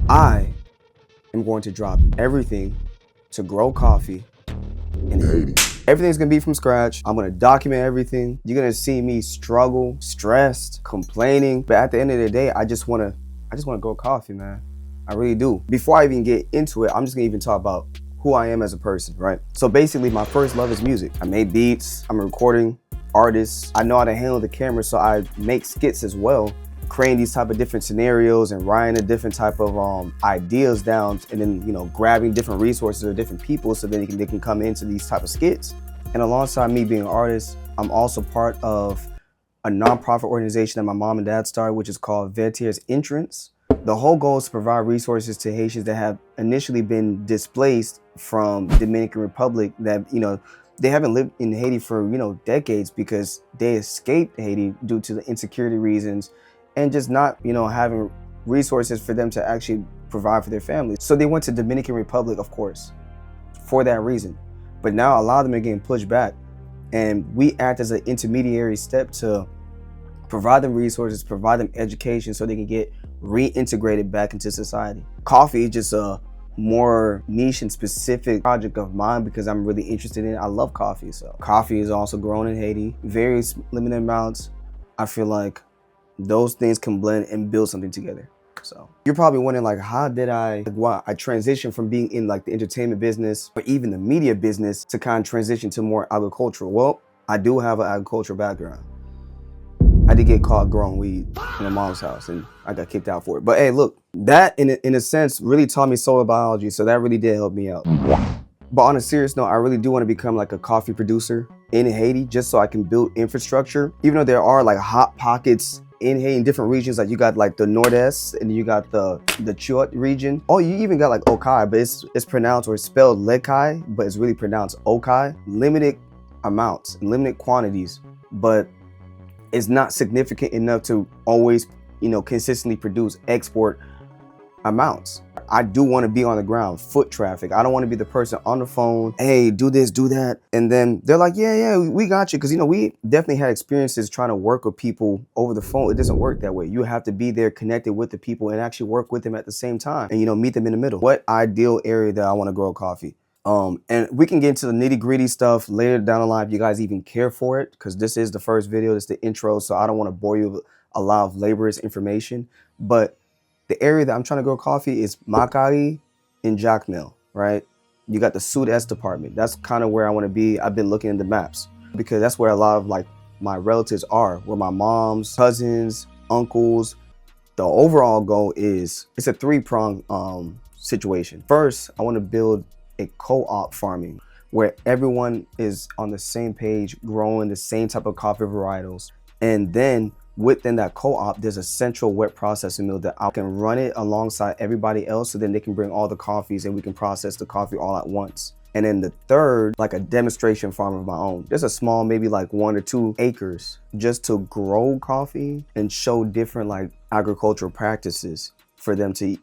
I am going to drop everything to grow coffee in Haiti. Everything's gonna be from scratch. I'm gonna document everything. You're gonna see me struggle, stressed, complaining. But at the end of the day, I just wanna grow coffee, man. I really do. Before I even get into it, I'm just gonna even talk about who I am as a person, right? So basically, my first love is music. I made beats, I'm a recording artist. I know how to handle the camera, so I make skits as well, creating these type of different scenarios and writing a different type of ideas down, and then, you know, grabbing different resources or different people so that they can come into these type of skits. And alongside me being an artist, I'm also part of a nonprofit organization that my mom and dad started, which is called Vertieres Entrance. The whole goal is to provide resources to Haitians that have initially been displaced from Dominican Republic, that, you know, they haven't lived in Haiti for, you know, decades because they escaped Haiti due to the insecurity reasons and just not, you know, having resources for them to actually provide for their families. So they went to Dominican Republic, of course, for that reason. But now a lot of them are getting pushed back, and we act as an intermediary step to provide them resources, provide them education so they can get reintegrated back into society. Coffee is just a more niche and specific project of mine because I'm really interested in it. I love coffee. So coffee is also grown in Haiti, very limited amounts. I feel like those things can blend and build something together. So you're probably wondering, like, how did I transitioned from being in like the entertainment business or even the media business to kind of transition to more agricultural? Well, I do have an agricultural background. I did get caught growing weed in my mom's house and I got kicked out for it. But hey, look, that in a sense really taught me soil biology. So that really did help me out. But on a serious note, I really do want to become like a coffee producer in Haiti just so I can build infrastructure. Even though there are like hot pockets in Haiti in different regions, like you got like the Nord-Est and you got the Chuot region. Oh, you even got like Okai, but it's pronounced or it's spelled Lekai, but it's really pronounced Okai. Limited amounts, limited quantities, but it's not significant enough to always, you know, consistently produce export amounts. I do want to be on the ground, foot traffic. I don't want to be the person on the phone, hey, do this, do that. And then they're like, yeah, we got you. Because, you know, we definitely had experiences trying to work with people over the phone. It doesn't work that way. You have to be there connected with the people and actually work with them at the same time and, you know, meet them in the middle. What ideal area that I want to grow coffee? And we can get into the nitty gritty stuff later down the line if you guys even care for it, because this is the first video, this is the intro. So I don't want to bore you with a lot of laborious information, but the area that I'm trying to grow coffee is Makari and Jacmel, right? You got the Sud-Est department. That's kind of where I want to be. I've been looking in the maps because that's where a lot of like my relatives are, where my mom's cousins, uncles. The overall goal is, it's a three-pronged situation. First, I want to build a co-op farming where everyone is on the same page, growing the same type of coffee varietals. And then within that co-op, there's a central wet processing mill that I can run it alongside everybody else, so then they can bring all the coffees and we can process the coffee all at once. And then the third, like a demonstration farm of my own. There's a small, maybe like 1 or 2 acres just to grow coffee and show different like agricultural practices for them to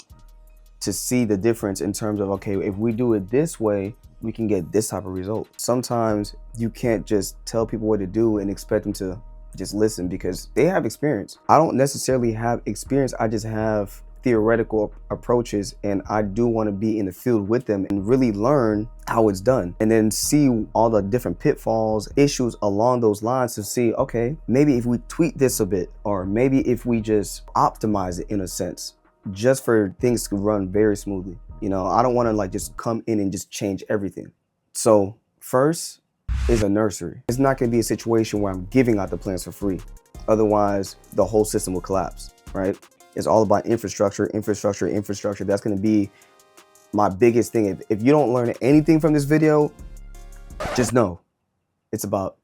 see the difference in terms of, okay, if we do it this way, we can get this type of result. Sometimes you can't just tell people what to do and expect them to just listen because they have experience. I don't necessarily have experience. I just have theoretical approaches, and I do want to be in the field with them and really learn how it's done and then see all the different pitfalls, issues along those lines to see, okay, maybe if we tweak this a bit, or maybe if we just optimize it in a sense, just for things to run very smoothly. You know, I don't want to like just come in and just change everything. So first is a nursery. It's not going to be a situation where I'm giving out the plants for free. Otherwise, the whole system will collapse, right? It's all about infrastructure. That's going to be my biggest thing. If you don't learn anything from this video, just know it's about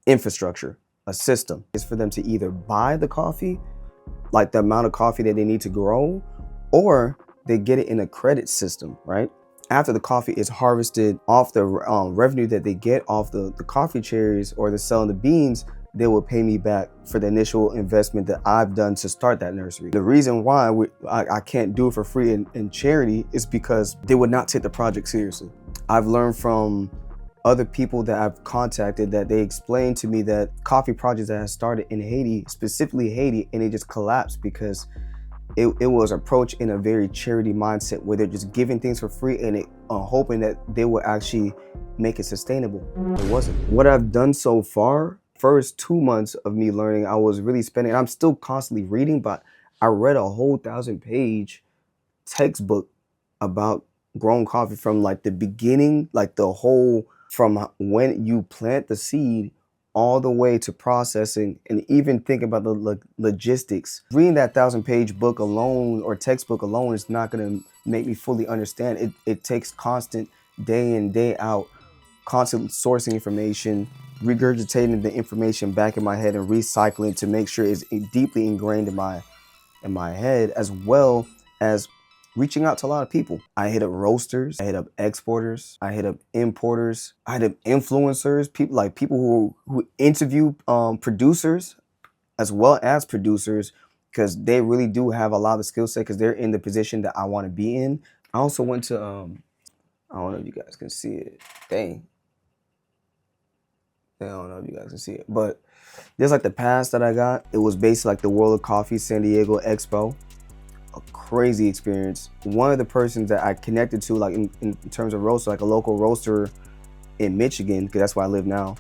infrastructure, a system. It's for them to either buy the coffee, like the amount of coffee that they need to grow, or they get it in a credit system, right? After the coffee is harvested, off the revenue that they get off the coffee cherries or the selling the beans, they will pay me back for the initial investment that I've done to start that nursery. The reason why I can't do it for free in charity is because they would not take the project seriously. I've learned from other people that I've contacted that they explained to me that coffee projects that have started in Haiti, specifically Haiti, and it just collapsed because It was approached in a very charity mindset where they're just giving things for free and hoping that they will actually make it sustainable. It wasn't. What I've done so far, first 2 months of me learning, I was really spending, I'm still constantly reading, but I read a whole 1,000-page textbook about growing coffee from like the beginning, like the whole, from when you plant the seed all the way to processing, and even think about the logistics. Reading that 1,000-page book alone or textbook alone is not going to make me fully understand. It takes constant day in, day out, constant sourcing information, regurgitating the information back in my head and recycling to make sure it's deeply ingrained in my head, as well as reaching out to a lot of people. I hit up roasters, I hit up exporters, I hit up importers, I hit up influencers, people who interview producers as well as producers, because they really do have a lot of skill set because they're in the position that I want to be in. I also went to, I don't know if you guys can see it. Dang. I don't know if you guys can see it, but there's like the pass that I got. It was basically like the World of Coffee San Diego Expo. A crazy experience. One of the persons that I connected to, like in terms of roaster, like a local roaster in Michigan, because that's where I live now,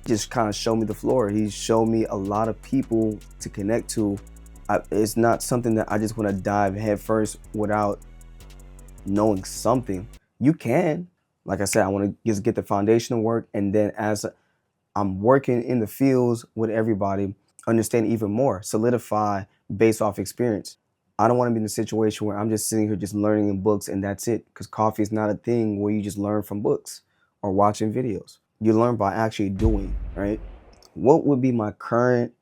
just kind of showed me the floor. He showed me a lot of people to connect to. It's not something that I just want to dive head first without knowing something. You can, like I said, I want to just get the foundational work, and then as I'm working in the fields with everybody, understand even more, solidify based off experience. I don't want to be in a situation where I'm just sitting here just learning in books and that's it, because coffee is not a thing where you just learn from books or watching videos. You learn by actually doing, right? What would be my current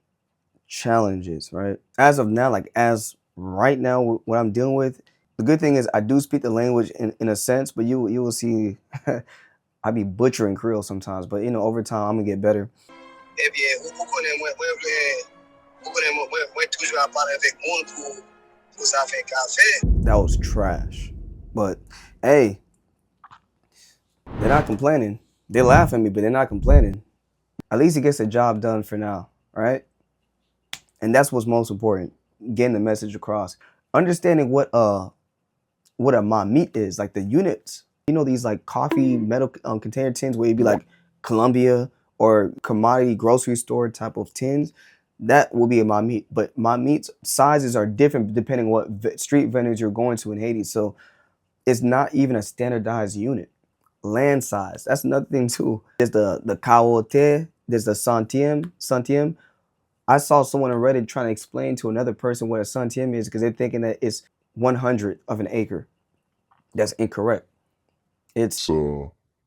challenges, right? As of now, like as right now, what I'm dealing with, the good thing is I do speak the language in a sense, but you will see I be butchering Creole sometimes, but over time I'm gonna get better. That was trash. But hey, they're not complaining. They laugh at me, but they're not complaining. At least he gets the job done for now, right? And that's what's most important, getting the message across. Understanding what a mamite is, like the units. These like coffee metal container tins where you'd be like Columbia or commodity grocery store type of tins. That will be a mamite. But mamites sizes are different depending what street vendors you're going to in Haiti. So it's not even a standardized unit. Land size, that's another thing too. There's the caote, there's the centime. I saw someone on Reddit trying to explain to another person what a centime is because they're thinking that it's 100th of an acre. That's incorrect. It's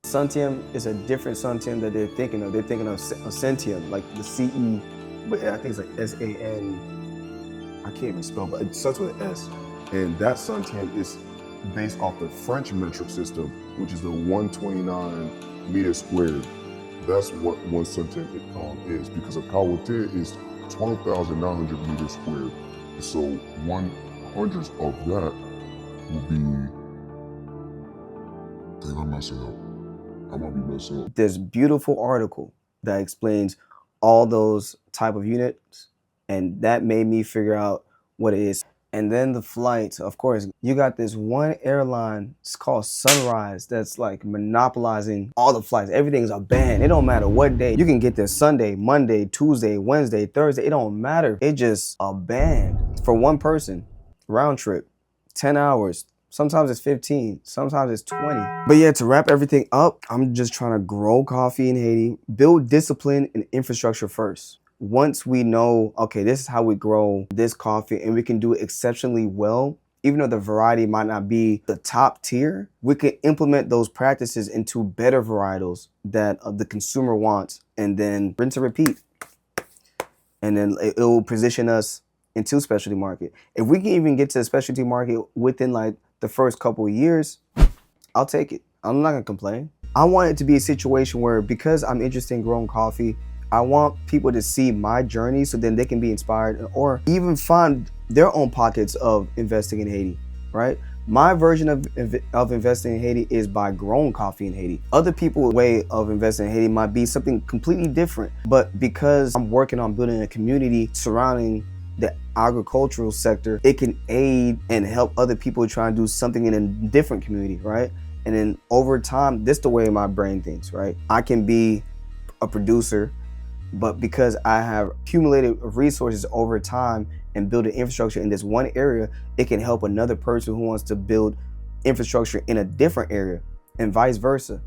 centime is a different centime that they're thinking of. They're thinking of a centium, like the CE, but I think it's like SAN. I can't even spell, but it starts with an S. And that centime is based off the French metric system, which is the 129 meters squared. That's what one centime is, because a caote is 12,900 meters squared. So 1/100th of that will be. I think I'm messing up. I might be messing up. There's a beautiful article that explains all those type of units, and that made me figure out what it is. And then the flights, of course, you got this one airline, it's called Sunrise, that's like monopolizing all the flights. Everything's a band. It don't matter what day. You can get there Sunday, Monday, Tuesday, Wednesday, Thursday. It don't matter. It's just a band for one person, round trip, 10 hours. Sometimes it's 15, sometimes it's 20. But yeah, to wrap everything up, I'm just trying to grow coffee in Haiti, build discipline and infrastructure first. Once we know, okay, this is how we grow this coffee and we can do it exceptionally well, even though the variety might not be the top tier, we can implement those practices into better varietals that the consumer wants, and then rinse and repeat. And then it will position us into specialty market. If we can even get to the specialty market within like the first couple of years, I'll take it. I'm not gonna complain. I want it to be a situation where, because I'm interested in growing coffee, I want people to see my journey so then they can be inspired or even find their own pockets of investing in Haiti, right? My version of investing in Haiti is by growing coffee in Haiti. Other people's way of investing in Haiti might be something completely different, but because I'm working on building a community surrounding the agricultural sector, it can aid and help other people try and do something in a different community, right? And then over time, this is the way my brain thinks, right? I can be a producer, but because I have accumulated resources over time and build an infrastructure in this one area, it can help another person who wants to build infrastructure in a different area, and vice versa.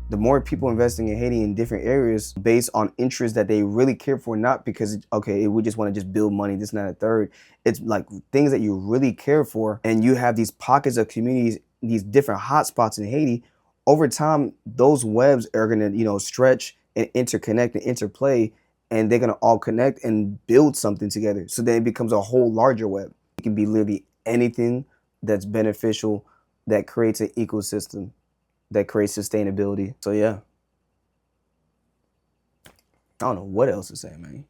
The more people investing in Haiti in different areas based on interests that they really care for, not because, okay, we just want to just build money, this and that, and third. It's like things that you really care for, and you have these pockets of communities, these different hotspots in Haiti. Over time, those webs are gonna, stretch and interconnect and interplay, and they're gonna all connect and build something together. So then it becomes a whole larger web. It can be literally anything that's beneficial, that creates an ecosystem, that creates sustainability. So yeah, I don't know what else to say, man.